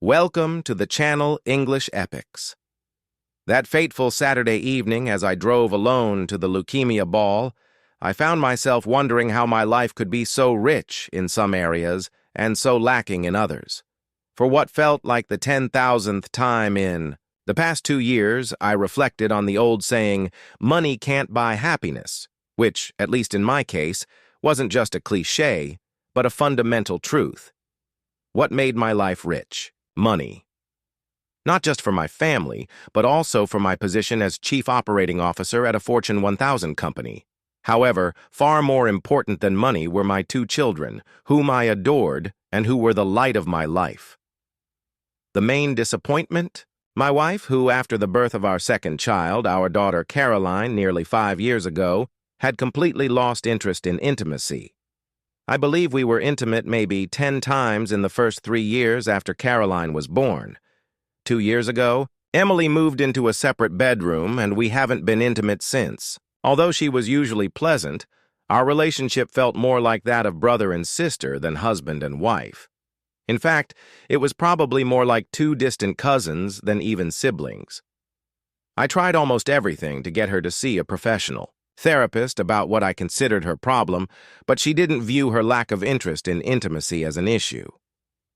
Welcome to the channel English Epics. That fateful Saturday evening, as I drove alone to the leukemia ball, I found myself wondering how my life could be so rich in some areas and so lacking in others. For what felt like the 10,000th time in the past 2 years, I reflected on the old saying, "Money can't buy happiness," which, at least in my case, wasn't just a cliché, but a fundamental truth. What made my life rich? Money. Not just for my family, but also for my position as Chief Operating Officer at a Fortune 1000 company. However, far more important than money were my 2 children, whom I adored and who were the light of my life. The main disappointment? My wife, who after the birth of our second child, our daughter Caroline, nearly 5 years ago, had completely lost interest in intimacy. I believe we were intimate maybe 10 times in the first 3 years after Caroline was born. 2 years ago, Emily moved into a separate bedroom, and we haven't been intimate since. Although she was usually pleasant, our relationship felt more like that of brother and sister than husband and wife. In fact, it was probably more like 2 distant cousins than even siblings. I tried almost everything to get her to see a professional therapist about what I considered her problem, but she didn't view her lack of interest in intimacy as an issue.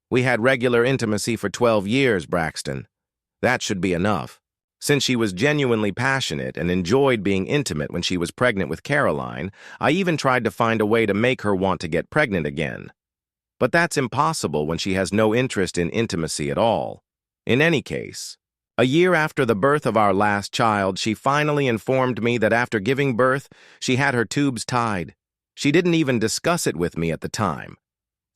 We had regular intimacy for 12 years, Braxton. That should be enough. Since she was genuinely passionate and enjoyed being intimate when she was pregnant with Caroline, I even tried to find a way to make her want to get pregnant again. But that's impossible when she has no interest in intimacy at all. In any case, a year after the birth of our last child, she finally informed me that after giving birth, she had her tubes tied. She didn't even discuss it with me at the time.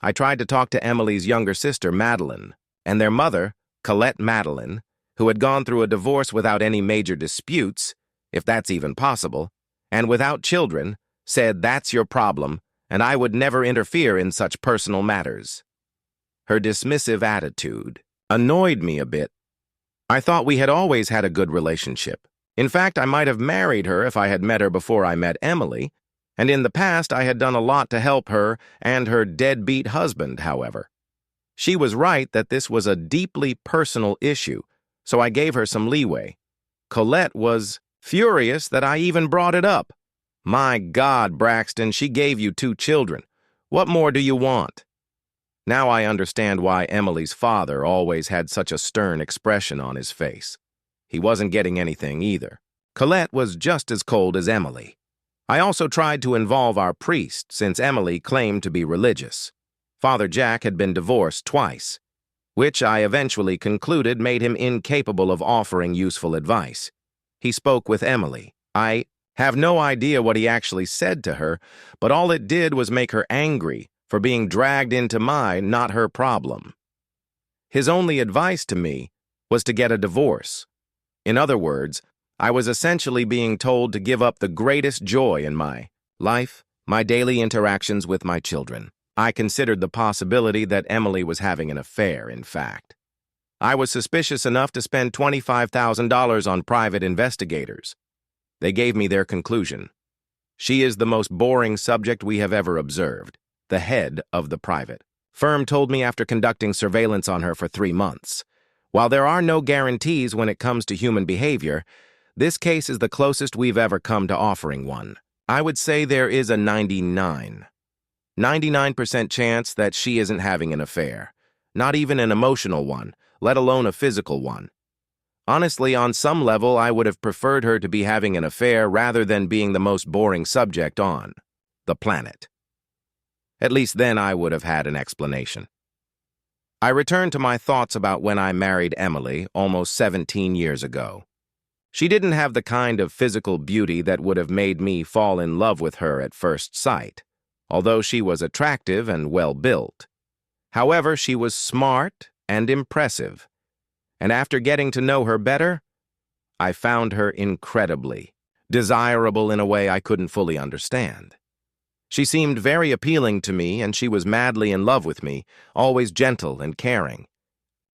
I tried to talk to Emily's younger sister, Madeline, and their mother, Colette Madeline, who had gone through a divorce without any major disputes, if that's even possible, and without children, said that's your problem, and I would never interfere in such personal matters. Her dismissive attitude annoyed me a bit. I thought we had always had a good relationship. In fact, I might have married her if I had met her before I met Emily, and in the past I had done a lot to help her and her deadbeat husband, however. She was right that this was a deeply personal issue, so I gave her some leeway. Colette was furious that I even brought it up. My God, Braxton, she gave you 2 children. What more do you want? Now I understand why Emily's father always had such a stern expression on his face. He wasn't getting anything either. Colette was just as cold as Emily. I also tried to involve our priest, since Emily claimed to be religious. Father Jack had been divorced twice, which I eventually concluded made him incapable of offering useful advice. He spoke with Emily. I have no idea what he actually said to her, but all it did was make her angry for being dragged into my, not her problem. His only advice to me was to get a divorce. In other words, I was essentially being told to give up the greatest joy in my life, my daily interactions with my children. I considered the possibility that Emily was having an affair, in fact. I was suspicious enough to spend $25,000 on private investigators. They gave me their conclusion. She is the most boring subject we have ever observed. The head of the private firm told me after conducting surveillance on her for 3 months. While there are no guarantees when it comes to human behavior, this case is the closest we've ever come to offering one. I would say there is a 99% chance that she isn't having an affair. Not even an emotional one, let alone a physical one. Honestly, on some level, I would have preferred her to be having an affair rather than being the most boring subject on the planet. At least then I would have had an explanation. I returned to my thoughts about when I married Emily almost 17 years ago. She didn't have the kind of physical beauty that would have made me fall in love with her at first sight, although she was attractive and well-built. However, she was smart and impressive, and after getting to know her better, I found her incredibly desirable in a way I couldn't fully understand. She seemed very appealing to me, and she was madly in love with me, always gentle and caring.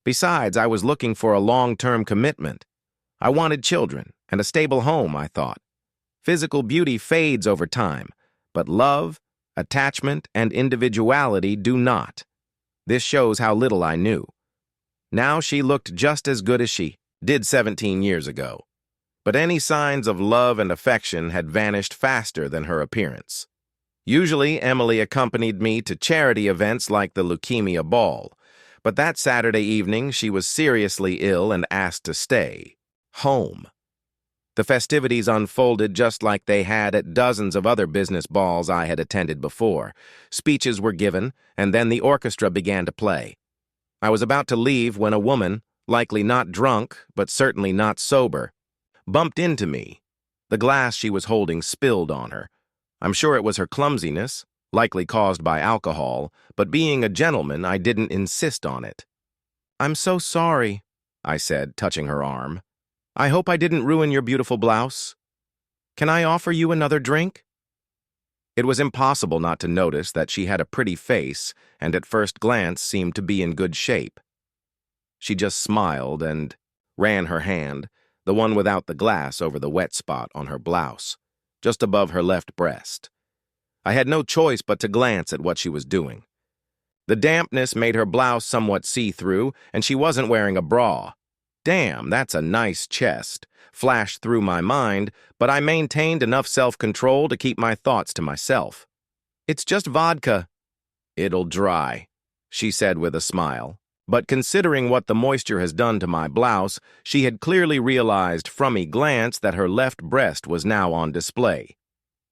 Besides, I was looking for a long-term commitment. I wanted children and a stable home, I thought. Physical beauty fades over time, but love, attachment, and individuality do not. This shows how little I knew. Now she looked just as good as she did 17 years ago. But any signs of love and affection had vanished faster than her appearance. Usually, Emily accompanied me to charity events like the leukemia ball, but that Saturday evening she was seriously ill and asked to stay home. The festivities unfolded just like they had at dozens of other business balls I had attended before. Speeches were given, and then the orchestra began to play. I was about to leave when a woman, likely not drunk, but certainly not sober, bumped into me. The glass she was holding spilled on her. I'm sure it was her clumsiness, likely caused by alcohol, but being a gentleman, I didn't insist on it. "I'm so sorry," I said, touching her arm. "I hope I didn't ruin your beautiful blouse. Can I offer you another drink?" It was impossible not to notice that she had a pretty face and at first glance seemed to be in good shape. She just smiled and ran her hand, the one without the glass, over the wet spot on her blouse, just above her left breast. I had no choice but to glance at what she was doing. The dampness made her blouse somewhat see-through, and she wasn't wearing a bra. "Damn, that's a nice chest," flashed through my mind, but I maintained enough self-control to keep my thoughts to myself. "It's just vodka." "It'll dry," she said with a smile. But considering what the moisture has done to my blouse, she had clearly realized from a glance that her left breast was now on display.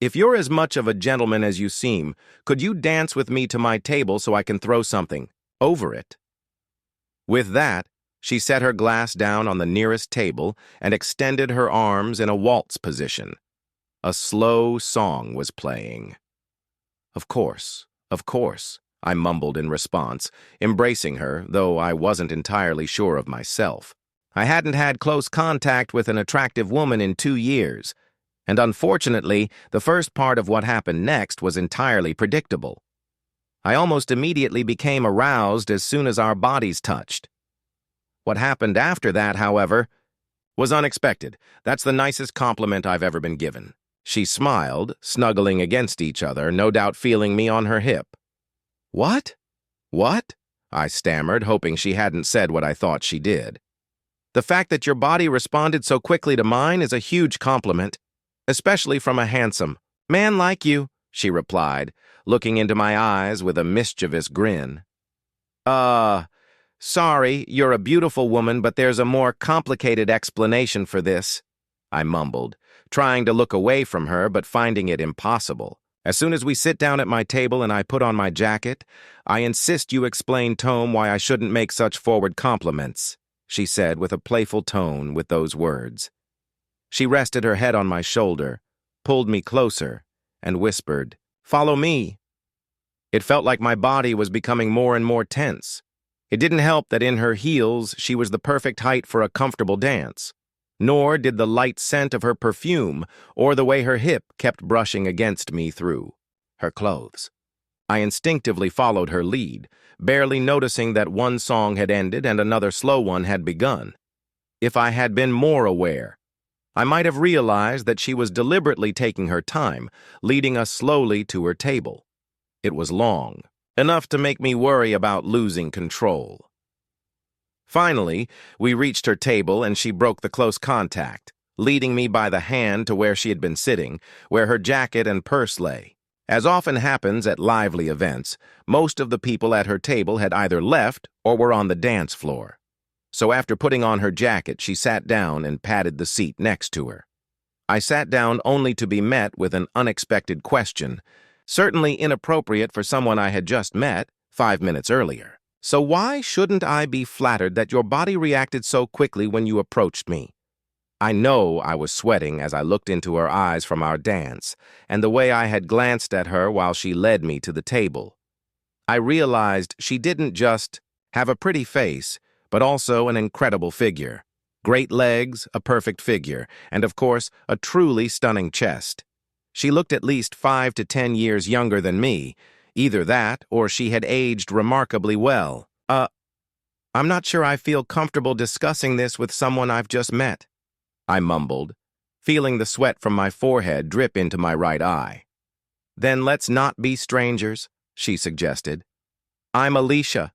"If you're as much of a gentleman as you seem, could you dance with me to my table so I can throw something over it?" With that, she set her glass down on the nearest table and extended her arms in a waltz position. A slow song was playing. Of course, I mumbled in response, embracing her, though I wasn't entirely sure of myself. I hadn't had close contact with an attractive woman in 2 years, and unfortunately, the first part of what happened next was entirely predictable. I almost immediately became aroused as soon as our bodies touched. What happened after that, however, was unexpected. That's the nicest compliment I've ever been given. She smiled, snuggling against each other, no doubt feeling me on her hip. "What? What?" I stammered, hoping she hadn't said what I thought she did. "The fact that your body responded so quickly to mine is a huge compliment, especially from a handsome man like you," she replied, looking into my eyes with a mischievous grin. Sorry, you're a beautiful woman, but there's a more complicated explanation for this," I mumbled, trying to look away from her but finding it impossible. "As soon as we sit down at my table and I put on my jacket, I insist you explain, Tome, why I shouldn't make such forward compliments," she said with a playful tone with those words. She rested her head on my shoulder, pulled me closer, and whispered, "Follow me." It felt like my body was becoming more and more tense. It didn't help that in her heels she was the perfect height for a comfortable dance. Nor did the light scent of her perfume or the way her hip kept brushing against me through her clothes. I instinctively followed her lead, barely noticing that one song had ended and another slow one had begun. If I had been more aware, I might have realized that she was deliberately taking her time, leading us slowly to her table. It was long, enough to make me worry about losing control. Finally, we reached her table and she broke the close contact, leading me by the hand to where she had been sitting, where her jacket and purse lay. As often happens at lively events, most of the people at her table had either left or were on the dance floor. So after putting on her jacket, she sat down and patted the seat next to her. I sat down only to be met with an unexpected question, certainly inappropriate for someone I had just met 5 minutes earlier. "So why shouldn't I be flattered that your body reacted so quickly when you approached me?" I know I was sweating as I looked into her eyes from our dance, and the way I had glanced at her while she led me to the table. I realized she didn't just have a pretty face, but also an incredible figure. Great legs, a perfect figure, and of course, a truly stunning chest. She looked at least 5 to 10 years younger than me. Either that, or she had aged remarkably well. I'm not sure I feel comfortable discussing this with someone I've just met," I mumbled, feeling the sweat from my forehead drip into my right eye. "Then let's not be strangers," she suggested. "I'm Alicia."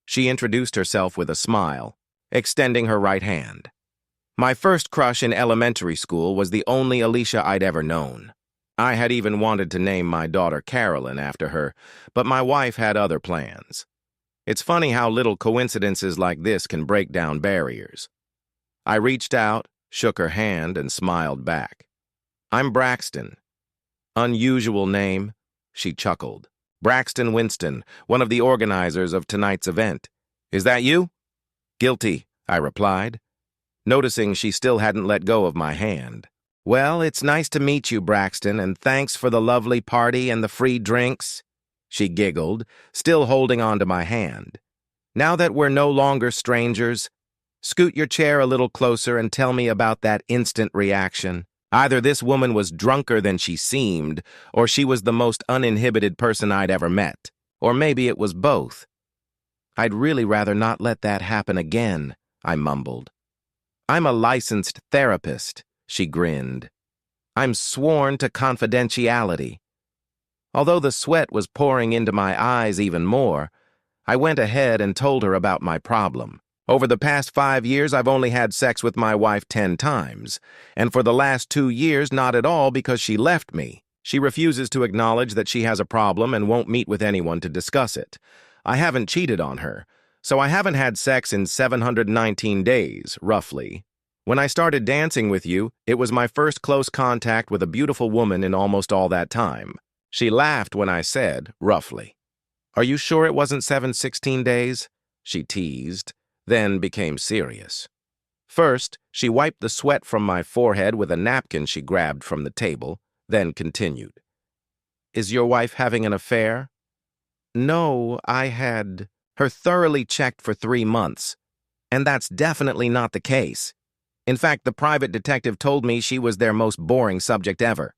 She introduced herself with a smile, extending her right hand. My first crush in elementary school was the only Alicia I'd ever known. I had even wanted to name my daughter Carolyn after her, but my wife had other plans. It's funny how little coincidences like this can break down barriers. I reached out, shook her hand, and smiled back. "I'm Braxton." "Unusual name," she chuckled. "Braxton Winston, one of the organizers of tonight's event. Is that you?" "Guilty," I replied, noticing she still hadn't let go of my hand. "Well, it's nice to meet you, Braxton, and thanks for the lovely party and the free drinks," she giggled, still holding on to my hand. "Now that we're no longer strangers, scoot your chair a little closer and tell me about that instant reaction. Either this woman was drunker than she seemed, or she was the most uninhibited person I'd ever met. Or maybe it was both." "I'd really rather not let that happen again," I mumbled. "I'm a licensed therapist," she grinned. "I'm sworn to confidentiality." Although the sweat was pouring into my eyes even more, I went ahead and told her about my problem. Over the past 5 years, I've only had sex with my wife 10 times, and for the last 2 years, not at all because she left me. She refuses to acknowledge that she has a problem and won't meet with anyone to discuss it. I haven't cheated on her, so I haven't had sex in 719 days, roughly. When I started dancing with you, it was my first close contact with a beautiful woman in almost all that time. She laughed when I said, roughly. "Are you sure it wasn't 716 days?" she teased, then became serious. First, she wiped the sweat from my forehead with a napkin she grabbed from the table, then continued. "Is your wife having an affair?" "No, I had her thoroughly checked for 3 months, and that's definitely not the case. In fact, the private detective told me she was their most boring subject ever."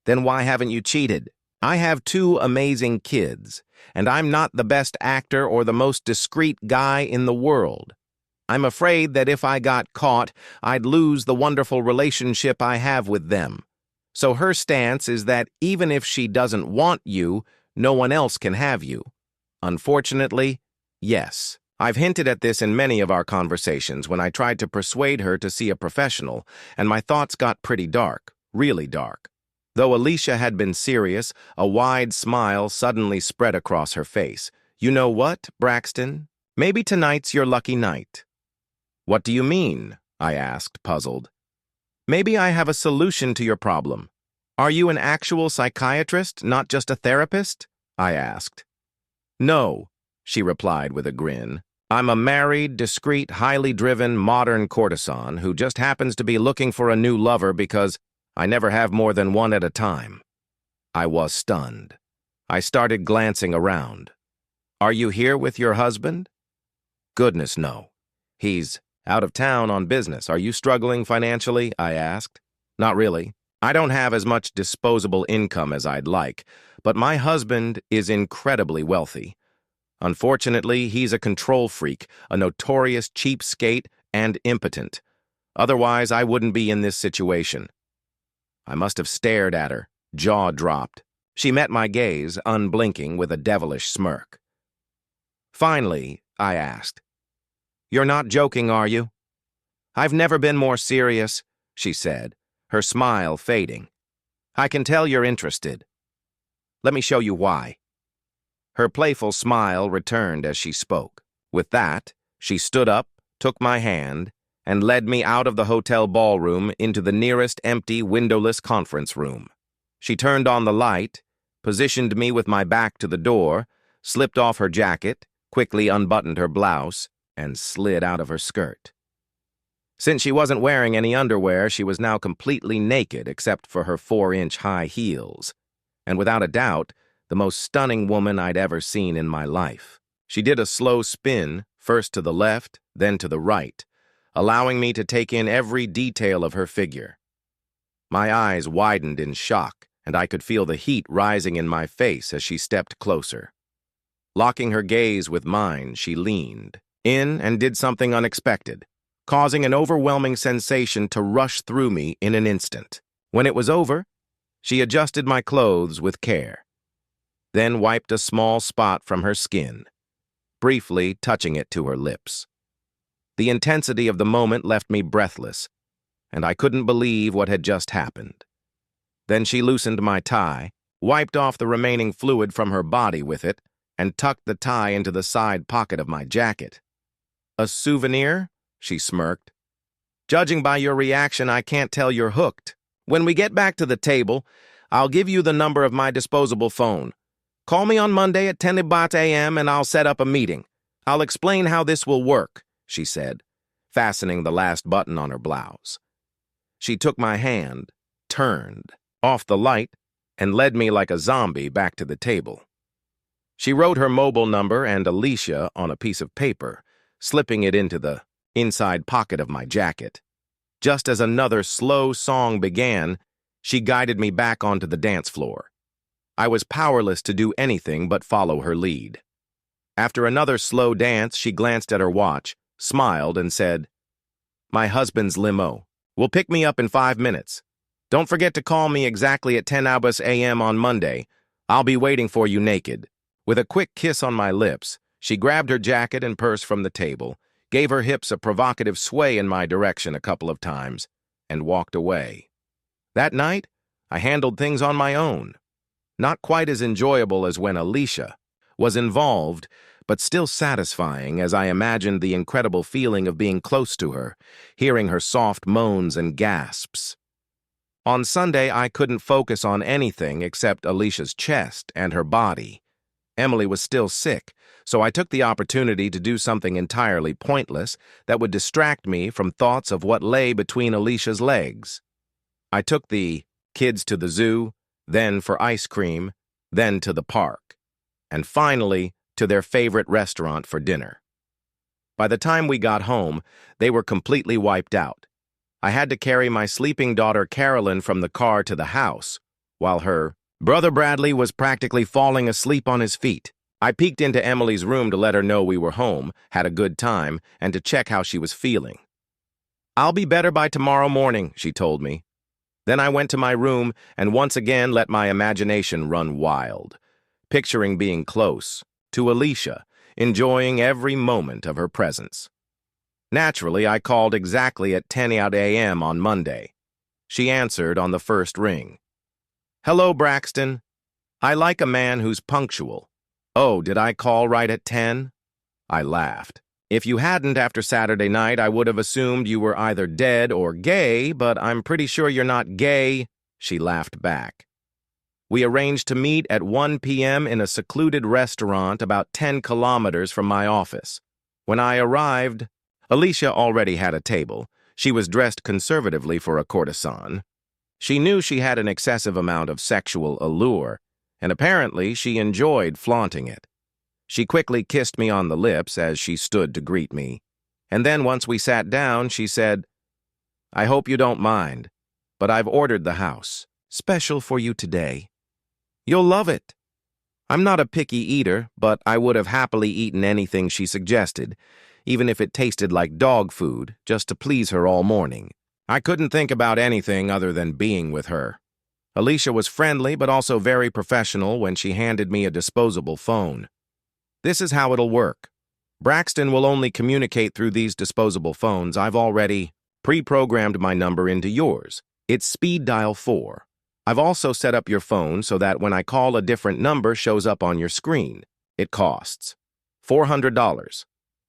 "Then why haven't you cheated?" "I have 2 amazing kids, and I'm not the best actor or the most discreet guy in the world. I'm afraid that if I got caught, I'd lose the wonderful relationship I have with them. So her stance is that even if she doesn't want you, no one else can have you. Unfortunately, yes. I've hinted at this in many of our conversations when I tried to persuade her to see a professional, and my thoughts got pretty dark, really dark." Though Alicia had been serious, a wide smile suddenly spread across her face. "You know what, Braxton? Maybe tonight's your lucky night." "What do you mean?" I asked, puzzled. "Maybe I have a solution to your problem." "Are you an actual psychiatrist, not just a therapist?" I asked. "No," she replied with a grin. "I'm a married, discreet, highly driven, modern courtesan who just happens to be looking for a new lover because I never have more than one at a time." I was stunned. I started glancing around. "Are you here with your husband?" "Goodness, no. He's out of town on business. Are you struggling financially?" I asked. "Not really. I don't have as much disposable income as I'd like, but my husband is incredibly wealthy. Unfortunately, he's a control freak, a notorious cheapskate, and impotent. Otherwise, I wouldn't be in this situation." I must have stared at her, jaw dropped. She met my gaze, unblinking, with a devilish smirk. "Finally," I asked, "you're not joking, are you?" "I've never been more serious," she said, her smile fading. "I can tell you're interested. Let me show you why." Her playful smile returned as she spoke. With that, she stood up, took my hand, and led me out of the hotel ballroom into the nearest empty, windowless conference room. She turned on the light, positioned me with my back to the door, slipped off her jacket, quickly unbuttoned her blouse, and slid out of her skirt. Since she wasn't wearing any underwear, she was now completely naked except for her 4-inch high heels, and without a doubt, the most stunning woman I'd ever seen in my life. She did a slow spin, first to the left, then to the right, allowing me to take in every detail of her figure. My eyes widened in shock, and I could feel the heat rising in my face as she stepped closer. Locking her gaze with mine, she leaned in and did something unexpected, causing an overwhelming sensation to rush through me in an instant. When it was over, she adjusted my clothes with care, then wiped a small spot from her skin, briefly touching it to her lips. The intensity of the moment left me breathless, and I couldn't believe what had just happened. Then she loosened my tie, wiped off the remaining fluid from her body with it, and tucked the tie into the side pocket of my jacket. "A souvenir?" she smirked. "Judging by your reaction, I can't tell you're hooked. When we get back to the table, I'll give you the number of my disposable phone. Call me on Monday at 10 a.m. and I'll set up a meeting. I'll explain how this will work," she said, fastening the last button on her blouse. She took my hand, turned, off the light, and led me like a zombie back to the table. She wrote her mobile number and Alicia on a piece of paper, slipping it into the inside pocket of my jacket. Just as another slow song began, she guided me back onto the dance floor. I was powerless to do anything but follow her lead. After another slow dance, she glanced at her watch, smiled, and said, "My husband's limo will pick me up in 5 minutes. Don't forget to call me exactly at 10 a.m. on Monday. I'll be waiting for you naked." With a quick kiss on my lips, she grabbed her jacket and purse from the table, gave her hips a provocative sway in my direction a couple of times, and walked away. That night, I handled things on my own. Not quite as enjoyable as when Alicia was involved, but still satisfying as I imagined the incredible feeling of being close to her, hearing her soft moans and gasps. On Sunday, I couldn't focus on anything except Alicia's chest and her body. Emily was still sick, so I took the opportunity to do something entirely pointless that would distract me from thoughts of what lay between Alicia's legs. I took the kids to the zoo, then for ice cream, then to the park, and finally to their favorite restaurant for dinner. By the time we got home, they were completely wiped out. I had to carry my sleeping daughter Carolyn from the car to the house, while her brother Bradley was practically falling asleep on his feet. I peeked into Emily's room to let her know we were home, had a good time, and to check how she was feeling. "I'll be better by tomorrow morning," she told me. Then I went to my room and once again let my imagination run wild, picturing being close to Alicia, enjoying every moment of her presence. Naturally, I called exactly at 10 a.m. on Monday. She answered on the first ring. "Hello, Braxton. I like a man who's punctual. Oh, did I call right at 10? I laughed. "If you hadn't after Saturday night, I would have assumed you were either dead or gay, but I'm pretty sure you're not gay," she laughed back. We arranged to meet at 1 p.m. in a secluded restaurant about 10 kilometers from my office. When I arrived, Alicia already had a table. She was dressed conservatively for a courtesan. She knew she had an excessive amount of sexual allure, and apparently she enjoyed flaunting it. She quickly kissed me on the lips as she stood to greet me, and then once we sat down, she said, "I hope you don't mind, but I've ordered the house, special for you today. You'll love it." I'm not a picky eater, but I would have happily eaten anything she suggested, even if it tasted like dog food, just to please her all morning. I couldn't think about anything other than being with her. Alicia was friendly but also very professional when she handed me a disposable phone. "This is how it'll work. Braxton will only communicate through these disposable phones. I've already pre-programmed my number into yours. It's speed dial 4. I've also set up your phone so that when I call a different number shows up on your screen. It costs $400.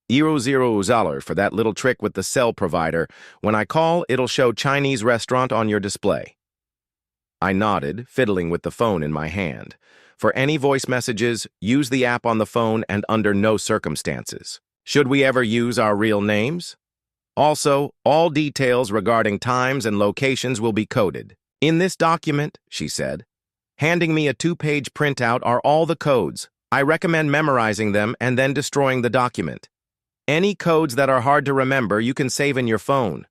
$0 for that little trick with the cell provider. When I call, it'll show Chinese restaurant on your display." I nodded, fiddling with the phone in my hand. For any voice messages, use the app on the phone and under no circumstances. Should we ever use our real names? Also, all details regarding times and locations will be coded. "In this document," she said, handing me a 2-page printout, "are all the codes. I recommend memorizing them and then destroying the document. Any codes that are hard to remember you can save in your phone."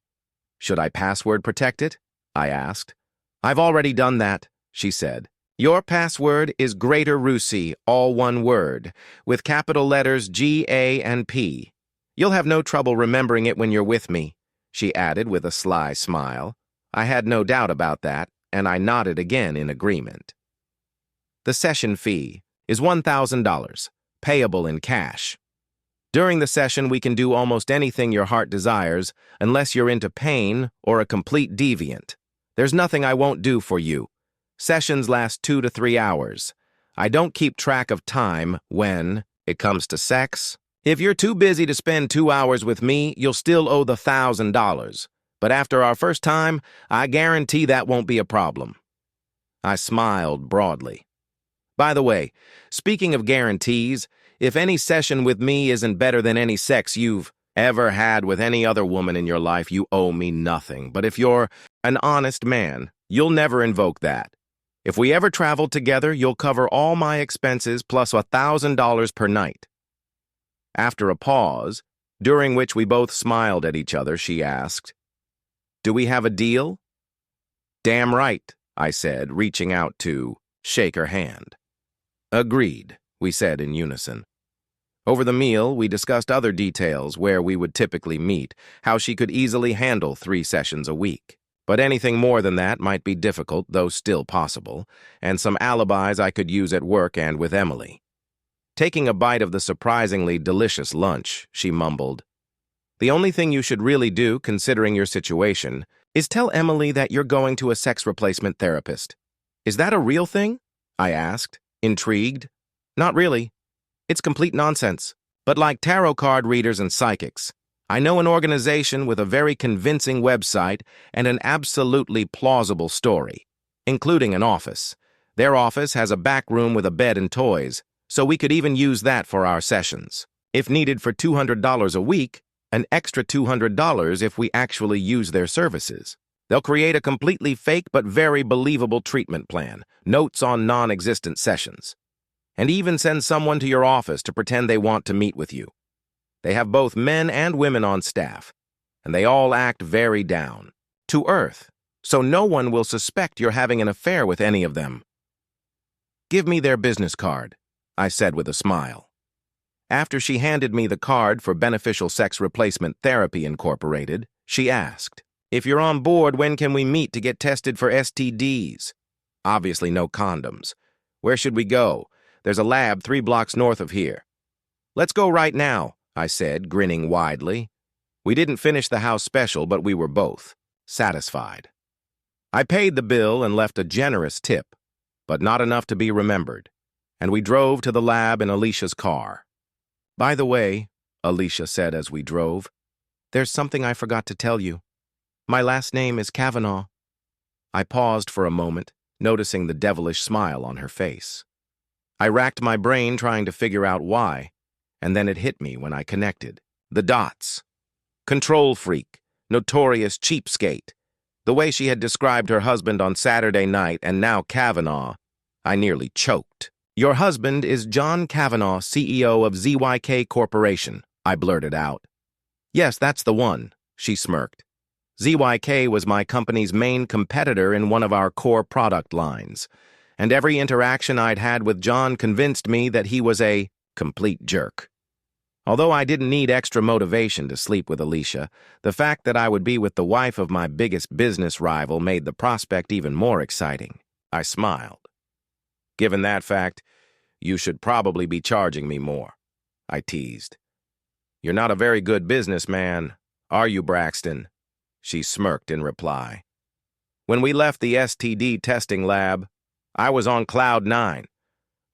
"Should I password protect it?" I asked. "I've already done that," she said. "Your password is Greater Rusi, all one word, with capital letters G, A, and P. You'll have no trouble remembering it when you're with me," she added with a sly smile. I had no doubt about that, and I nodded again in agreement. The session fee is $1,000, payable in cash. During the session, we can do almost anything your heart desires, unless you're into pain or a complete deviant. There's nothing I won't do for you. Sessions last 2 to 3 hours. I don't keep track of time when it comes to sex. If you're too busy to spend 2 hours with me, you'll still owe the $1,000. But after our first time, I guarantee that won't be a problem. I smiled broadly. By the way, speaking of guarantees, if any session with me isn't better than any sex you've ever had with any other woman in your life, you owe me nothing. But if you're an honest man, you'll never invoke that. If we ever travel together, you'll cover all my expenses plus $1,000 per night. After a pause, during which we both smiled at each other, she asked, "Do we have a deal?" "Damn right," I said, reaching out to shake her hand. "Agreed," we said in unison. Over the meal, we discussed other details, where we would typically meet, how she could easily handle 3 sessions a week. But anything more than that might be difficult, though still possible, and some alibis I could use at work and with Emily. Taking a bite of the surprisingly delicious lunch, she mumbled, "The only thing you should really do, considering your situation, is tell Emily that you're going to a sex replacement therapist." "Is that a real thing?" I asked, intrigued. "Not really. It's complete nonsense. But like tarot card readers and psychics, I know an organization with a very convincing website and an absolutely plausible story, including an office. Their office has a back room with a bed and toys, so we could even use that for our sessions. If needed for $200 a week, an extra $200 if we actually use their services. They'll create a completely fake but very believable treatment plan, notes on non-existent sessions, and even send someone to your office to pretend they want to meet with you. They have both men and women on staff, and they all act very down to earth, so no one will suspect you're having an affair with any of them." "Give me their business card," I said with a smile. After she handed me the card for Beneficial Sex Replacement Therapy Incorporated, she asked, "If you're on board, when can we meet to get tested for STDs? Obviously no condoms. Where should we go? There's a lab 3 blocks north of here." "Let's go right now," I said, grinning widely. We didn't finish the house special, but we were both satisfied. I paid the bill and left a generous tip, but not enough to be remembered, and we drove to the lab in Alicia's car. "By the way," Alicia said as we drove, "there's something I forgot to tell you. My last name is Kavanaugh." I paused for a moment, noticing the devilish smile on her face. I racked my brain trying to figure out why, and then it hit me when I connected. The dots. Control freak, notorious cheapskate. The way she had described her husband on Saturday night and now Kavanaugh, I nearly choked. "Your husband is John Kavanaugh, CEO of ZYK Corporation," I blurted out. "Yes, that's the one," she smirked. "ZYK was my company's main competitor in one of our core product lines, and every interaction I'd had with John convinced me that he was a complete jerk." Although I didn't need extra motivation to sleep with Alicia, the fact that I would be with the wife of my biggest business rival made the prospect even more exciting. I smiled. "Given that fact, you should probably be charging me more," I teased. "You're not a very good businessman, are you, Braxton?" She smirked in reply. When we left the STD testing lab, I was on cloud 9.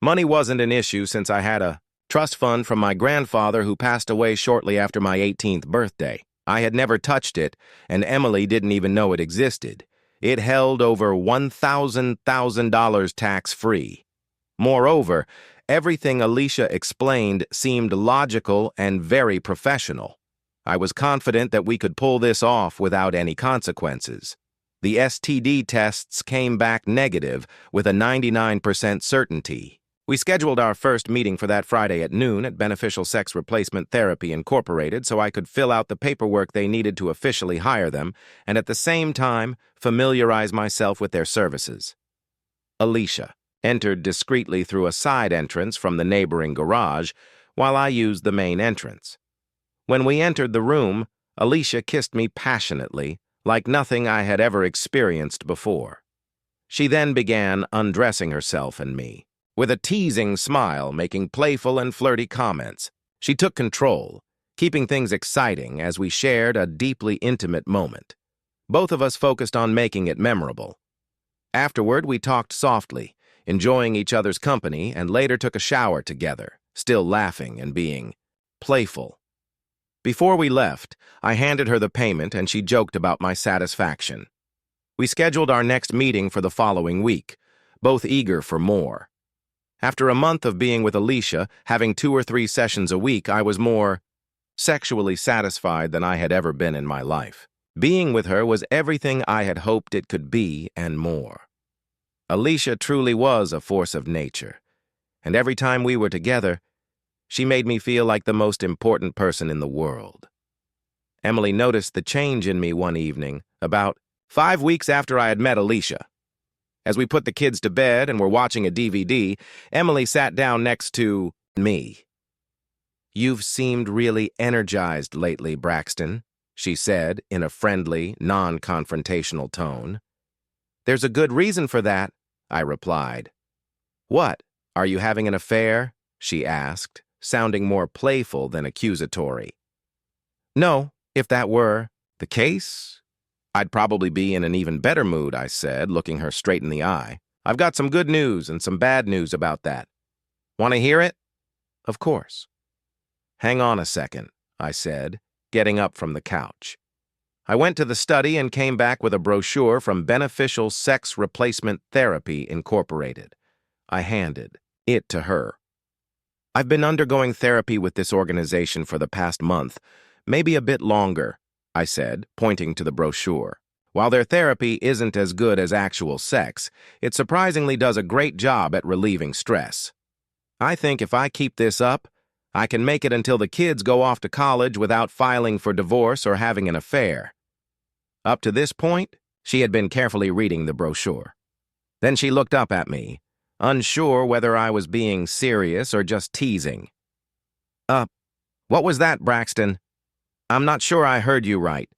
Money wasn't an issue since I had a trust fund from my grandfather who passed away shortly after my 18th birthday. I had never touched it, and Emily didn't even know it existed. It held over $1,000 tax-free. Moreover, everything Alicia explained seemed logical and very professional. I was confident that we could pull this off without any consequences. The STD tests came back negative with a 99% certainty. We scheduled our first meeting for that Friday at noon at Beneficial Sex Replacement Therapy Incorporated so I could fill out the paperwork they needed to officially hire them and at the same time familiarize myself with their services. Alicia entered discreetly through a side entrance from the neighboring garage while I used the main entrance. When we entered the room, Alicia kissed me passionately, like nothing I had ever experienced before. She then began undressing herself and me, with a teasing smile making playful and flirty comments. She took control, keeping things exciting as we shared a deeply intimate moment. Both of us focused on making it memorable. Afterward, we talked softly, enjoying each other's company, and later took a shower together, still laughing and being playful. Before we left, I handed her the payment and she joked about my satisfaction. We scheduled our next meeting for the following week, both eager for more. After a month of being with Alicia, having 2 or 3 sessions a week, I was more sexually satisfied than I had ever been in my life. Being with her was everything I had hoped it could be and more. Alicia truly was a force of nature, and every time we were together, she made me feel like the most important person in the world. Emily noticed the change in me one evening, about 5 weeks after I had met Alicia. As we put the kids to bed and were watching a DVD, Emily sat down next to me. "You've seemed really energized lately, Braxton," she said in a friendly, non-confrontational tone. "There's a good reason for that," I replied. "What, are you having an affair?" she asked, sounding more playful than accusatory. "No, if that were the case, I'd probably be in an even better mood," I said, looking her straight in the eye. "I've got some good news and some bad news about that. Want to hear it?" "Of course." "Hang on a second," I said, getting up from the couch. I went to the study and came back with a brochure from Beneficial Sex Replacement Therapy Incorporated. I handed it to her. "I've been undergoing therapy with this organization for the past month, maybe a bit longer," I said, pointing to the brochure. "While their therapy isn't as good as actual sex, it surprisingly does a great job at relieving stress. I think if I keep this up, I can make it until the kids go off to college without filing for divorce or having an affair." Up to this point, she had been carefully reading the brochure. Then she looked up at me, unsure whether I was being serious or just teasing. What was that, Braxton? I'm not sure I heard you right."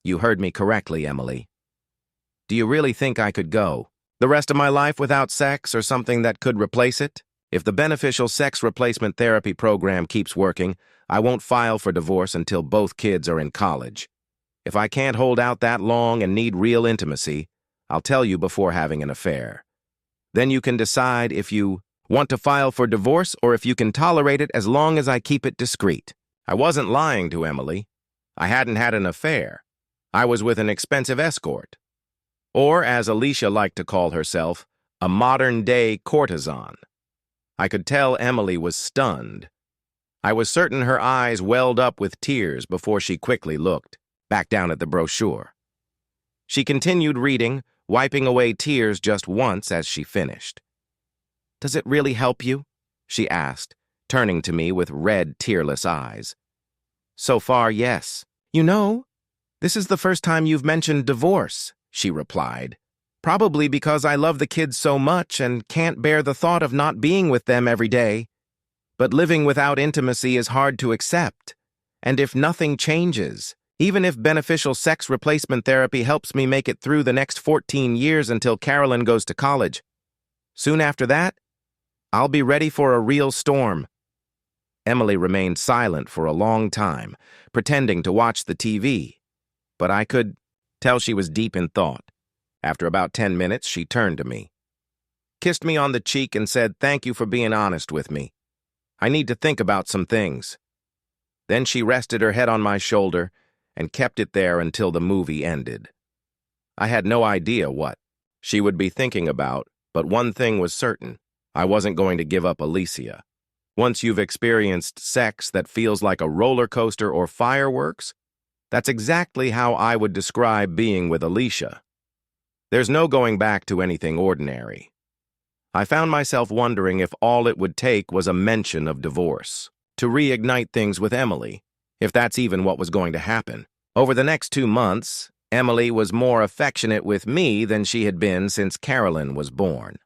"You heard me correctly, Emily. Do you really think I could go the rest of my life without sex or something that could replace it? If the Beneficial Sex Replacement Therapy program keeps working, I won't file for divorce until both kids are in college. If I can't hold out that long and need real intimacy, I'll tell you before having an affair. Then you can decide if you want to file for divorce or if you can tolerate it as long as I keep it discreet." I wasn't lying to Emily. I hadn't had an affair. I was with an expensive escort. Or, as Alicia liked to call herself, a modern-day courtesan. I could tell Emily was stunned. I was certain her eyes welled up with tears before she quickly looked back down at the brochure. She continued reading, wiping away tears just once as she finished. "Does it really help you?" she asked, turning to me with red, tearless eyes. "So far, yes. You know, this is the first time you've mentioned divorce," she replied. "Probably because I love the kids so much and can't bear the thought of not being with them every day. But living without intimacy is hard to accept. And if nothing changes, even if beneficial sex replacement therapy helps me make it through the next 14 years until Carolyn goes to college, soon after that, I'll be ready for a real storm." Emily remained silent for a long time, pretending to watch the TV, but I could tell she was deep in thought. After about 10 minutes, she turned to me, kissed me on the cheek, and said, "Thank you for being honest with me. I need to think about some things." Then she rested her head on my shoulder and kept it there until the movie ended. I had no idea what she would be thinking about, but one thing was certain. I wasn't going to give up Alicia. Once you've experienced sex that feels like a roller coaster or fireworks, that's exactly how I would describe being with Alicia. There's no going back to anything ordinary. I found myself wondering if all it would take was a mention of divorce to reignite things with Emily, if that's even what was going to happen. Over the next 2 months, Emily was more affectionate with me than she had been since Carolyn was born.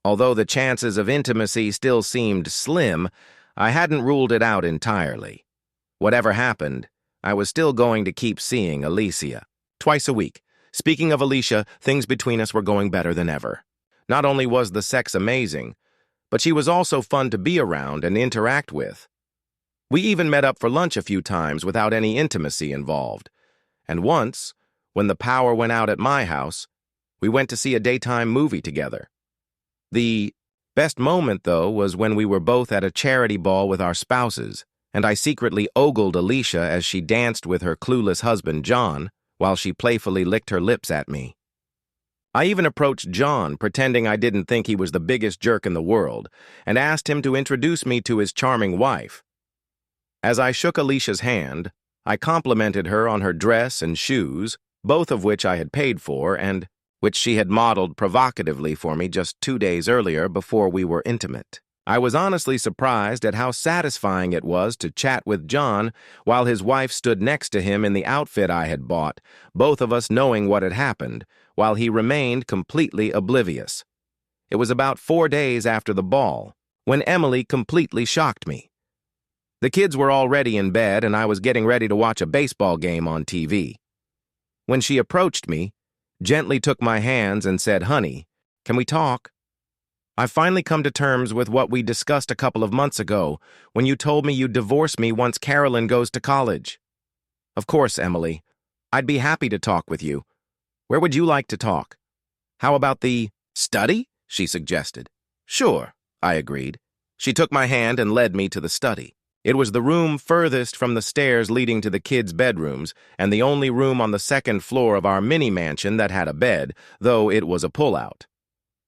Although the chances of intimacy still seemed slim, I hadn't ruled it out entirely. Whatever happened, I was still going to keep seeing Alicia twice a week. Speaking of Alicia, things between us were going better than ever. Not only was the sex amazing, but she was also fun to be around and interact with. We even met up for lunch a few times without any intimacy involved. And once, when the power went out at my house, we went to see a daytime movie together. The best moment, though, was when we were both at a charity ball with our spouses, and I secretly ogled Alicia as she danced with her clueless husband, John, while she playfully licked her lips at me. I even approached John, pretending I didn't think he was the biggest jerk in the world, and asked him to introduce me to his charming wife. As I shook Alicia's hand, I complimented her on her dress and shoes, both of which I had paid for and which she had modeled provocatively for me just 2 days earlier before we were intimate. I was honestly surprised at how satisfying it was to chat with John while his wife stood next to him in the outfit I had bought, both of us knowing what had happened, while he remained completely oblivious. It was about 4 days after the ball, when Emily completely shocked me. The kids were already in bed, and I was getting ready to watch a baseball game on TV. When she approached me, gently took my hands and said, "Honey, can we talk? I've finally come to terms with what we discussed a couple of months ago when you told me you'd divorce me once Carolyn goes to college." "Of course, Emily. I'd be happy to talk with you. Where would you like to talk?" "How about the study?" she suggested. "Sure," I agreed. She took my hand and led me to the study. It was the room furthest from the stairs leading to the kids' bedrooms and the only room on the second floor of our mini-mansion that had a bed, though it was a pull-out.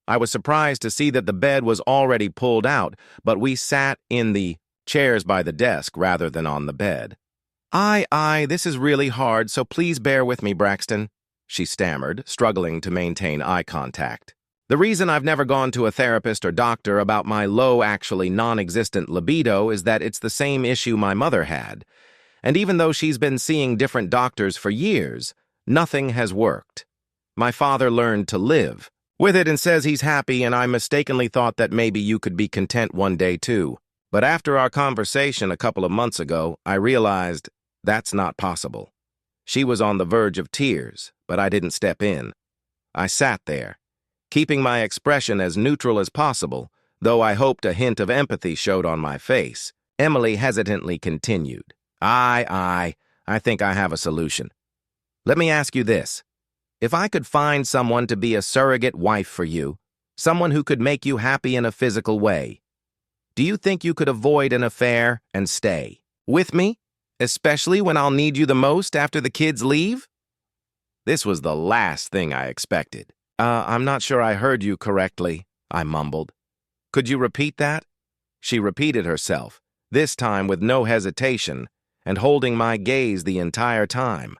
I was surprised to see that the bed was already pulled out, but we sat in the chairs by the desk rather than on the bed. This is really hard, so please bear with me, Braxton," she stammered, struggling to maintain eye contact. "The reason I've never gone to a therapist or doctor about my low, actually non-existent libido is that it's the same issue my mother had. And even though she's been seeing different doctors for years, nothing has worked. My father learned to live with it and says he's happy, and I mistakenly thought that maybe you could be content one day too. But after our conversation a couple of months ago, I realized that's not possible." She was on the verge of tears, but I didn't step in. I sat there, keeping my expression as neutral as possible, though I hoped a hint of empathy showed on my face. Emily hesitantly continued, I think I have a solution. Let me ask you this. If I could find someone to be a surrogate wife for you, someone who could make you happy in a physical way, do you think you could avoid an affair and stay with me, especially when I'll need you the most after the kids leave?" This was the last thing I expected. I'm not sure I heard you correctly," I mumbled. "Could you repeat that?" She repeated herself, this time with no hesitation, and holding my gaze the entire time.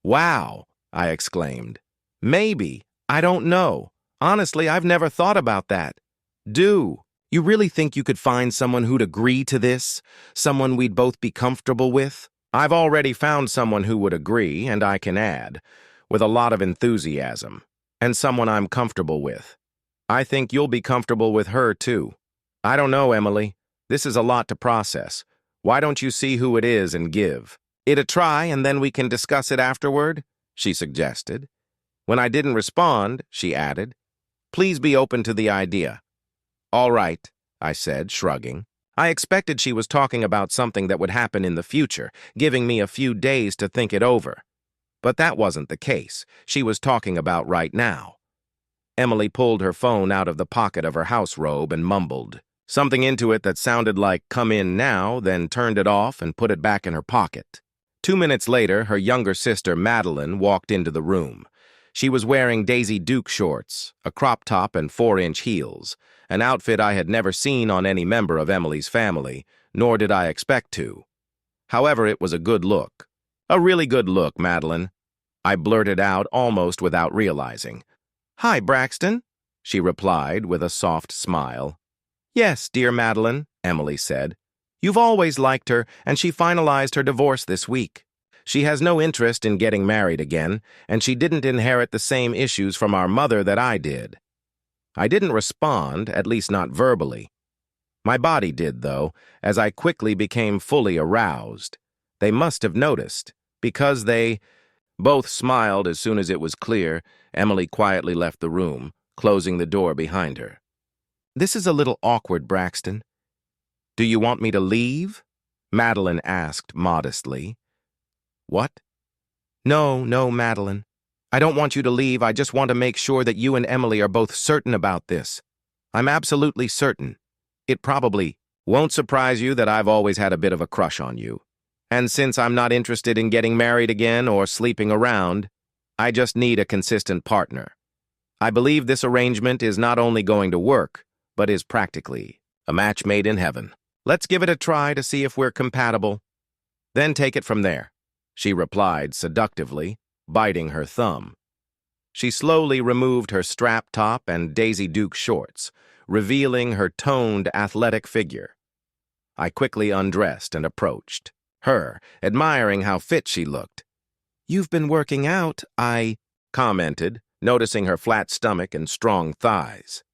"Wow," I exclaimed. "Maybe. I don't know. Honestly, I've never thought about that. You really think you could find someone who'd agree to this? Someone we'd both be comfortable with?" "I've already found someone who would agree, and I can add, with a lot of enthusiasm, and someone I'm comfortable with. I think you'll be comfortable with her, too." "I don't know, Emily. This is a lot to process. Why don't you see who it is and give it a try, and then we can discuss it afterward?" she suggested. When I didn't respond, she added, "Please be open to the idea." "All right," I said, shrugging. I expected she was talking about something that would happen in the future, giving me a few days to think it over. But that wasn't the case. She was talking about right now. Emily pulled her phone out of the pocket of her house robe and mumbled something into it that sounded like "come in now," then turned it off and put it back in her pocket. 2 minutes later, her younger sister, Madeline, walked into the room. She was wearing Daisy Duke shorts, a crop top, and 4-inch heels, an outfit I had never seen on any member of Emily's family, nor did I expect to. However, it was a good look. "A really good look, Madeline," I blurted out almost without realizing. "Hi, Braxton," she replied with a soft smile. "Yes, dear Madeline," Emily said. "You've always liked her, and she finalized her divorce this week. She has no interest in getting married again, and she didn't inherit the same issues from our mother that I did." I didn't respond, at least not verbally. My body did, though, as I quickly became fully aroused. They must have noticed, because they both smiled as soon as it was clear. Emily quietly left the room, closing the door behind her. "This is a little awkward, Braxton. Do you want me to leave?" Madeline asked modestly. What? No, Madeline. I don't want you to leave. I just want to make sure that you and Emily are both certain about this. I'm absolutely certain. It probably won't surprise you that I've always had a bit of a crush on you. And since I'm not interested in getting married again or sleeping around, I just need a consistent partner. I believe this arrangement is not only going to work, but is practically a match made in heaven. Let's give it a try to see if we're compatible. Then take it from there, she replied seductively, biting her thumb. She slowly removed her strap top and Daisy Duke shorts, revealing her toned, athletic figure. I quickly undressed and approached her, admiring how fit she looked. "You've been working out," I commented, noticing her flat stomach and strong thighs.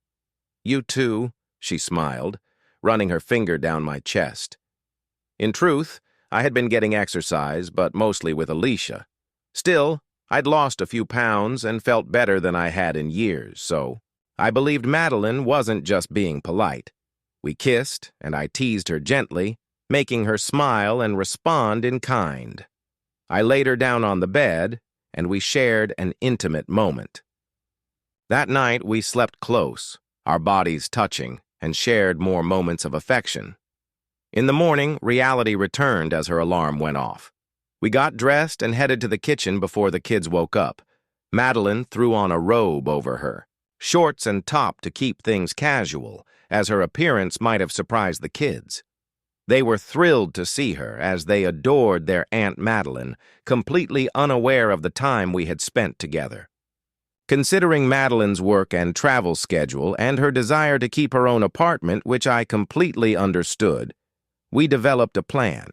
"You too," she smiled, running her finger down my chest. In truth, I had been getting exercise, but mostly with Alicia. Still, I'd lost a few pounds and felt better than I had in years, so I believed Madeline wasn't just being polite. We kissed, and I teased her gently, making her smile and respond in kind. I laid her down on the bed, and we shared an intimate moment. That night, we slept close, our bodies touching, and shared more moments of affection. In the morning, reality returned as her alarm went off. We got dressed and headed to the kitchen before the kids woke up. Madeline threw on a robe over her, shorts and top to keep things casual, as her appearance might have surprised the kids. They were thrilled to see her, as they adored their Aunt Madeline, completely unaware of the time we had spent together. Considering Madeline's work and travel schedule and her desire to keep her own apartment, which I completely understood, we developed a plan.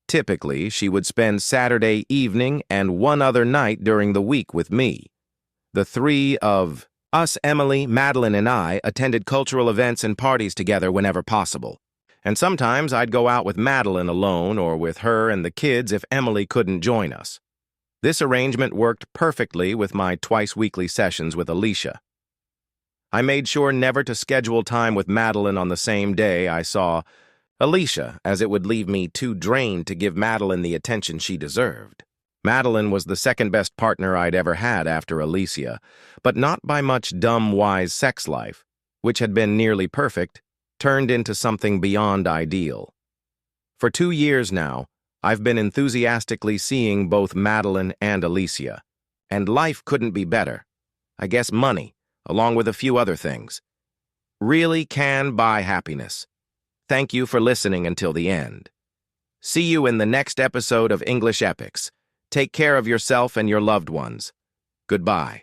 Typically, she would spend Saturday evening and one other night during the week with me. The three of us, Emily, Madeline, and I, attended cultural events and parties together whenever possible. And sometimes I'd go out with Madeline alone or with her and the kids if Emily couldn't join us. This arrangement worked perfectly with my twice-weekly sessions with Alicia. I made sure never to schedule time with Madeline on the same day I saw Alicia, as it would leave me too drained to give Madeline the attention she deserved. Madeline was the second-best partner I'd ever had after Alicia, but not by much dumb, wise sex life, which had been nearly perfect, turned into something beyond ideal. For 2 years now, I've been enthusiastically seeing both Madeline and Alicia, and life couldn't be better. I guess money, along with a few other things, really can buy happiness. Thank you for listening until the end. See you in the next episode of English Epics. Take care of yourself and your loved ones. Goodbye.